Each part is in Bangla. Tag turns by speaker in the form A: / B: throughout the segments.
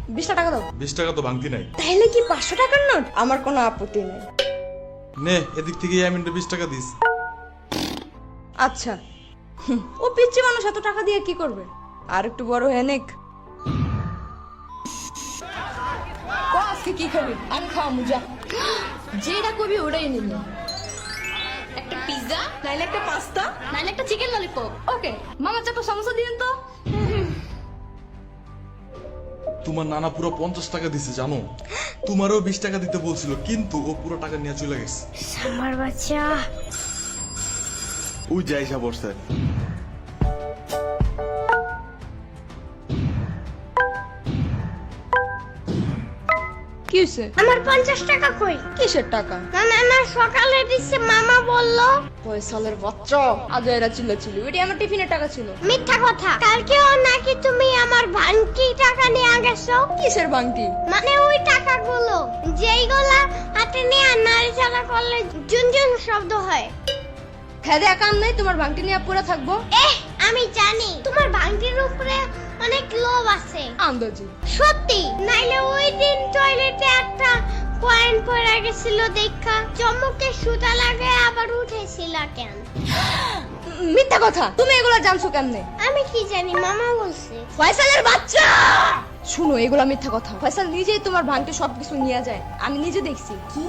A: 20 টাকা দাও।
B: 20 টাকা তো ভাঙতি নাই।
A: তাহলে কি 500 টাকার নোট? আমার কোনো আপত্তি নেই।
B: নে এদিক থেকে ইয়ামিনটা 20 টাকা দিস।
A: আচ্ছা, ও পিচ্চি মানুষ, এত টাকা দিয়ে কি করবে? আর একটু বড় হয়ে নেক। ও আজকে কি খাবি? আমি খাওয়া মুজা। যেটা কবি ওটাই নিবি।
C: একটা পিৎজা,
A: নাইলে একটা পাস্তা,
C: নাহলে একটা চিকেন ললিপপ।
A: ওকে। মামা চাপা সমোসা দিন তো।
B: তোমার নানা পুরো 50 টাকা দিছে জানো। তোমারও 20 টাকা দিতে বলছিল, কিন্তু ও পুরো টাকা নিয়ে চলে গেছে।
C: আমার বাচ্চা।
D: ওই যাইসা বসছে।
A: কি হইছে?
C: আমার 50 টাকা কই?
A: কিসের টাকা?
C: না সকালে দিচ্ছে, মামা বললো।
A: ফয়সালের বাচ্চা, আজ এরা চিল্লাচিল্লি। ওইটা আমার টিফিনের টাকা ছিল।
C: মিথ্যা কথা। কালকেও নাকি তুমি আমার ভাঙতি টাকা নিয়ে গেছো।
A: কিসের বাংটি?
C: মানে ওই টাকাগুলো যেইগুলা হাতে নিয়ে নাড়াচাড়া করলে ঝুনঝুন শব্দ হয়।
A: খেদে কাম নাই, তোমার বাংটি নিয়ে পড়ে থাকবো?
C: আমি জানি তোমার ভাঙতির উপরে অনেক লোভ আছে।
A: আন্দাজি।
C: সত্যি, নাইলে ওই দিন টয়লেটে একটা কয়েন পড়ে গেছিল দেখা চমকে সুতা লাগে আবার উঠেছিল কেন?
A: মিথ্যা কথা। তুমি এগুলা জানছো কেমনে?
C: আমি কি জানি, মামা বলছে।
A: ফয়সালের বাচ্চা, শুনো, এগুলা মিথ্যা কথা। ফয়সাল নিজেই তোমার ভাঙতে সবকিছু নিয়ে যায়, আমি নিজে দেখছি। কি?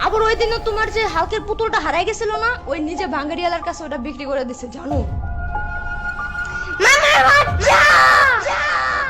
A: আবার ওই দিনও তোমার যে হালকের পুতুলটা হারাই গেছিল না, ওই নিজে ভাঙ্গারিয়ালার কাছে ওটা বিক্রি করে দিছে, জানো?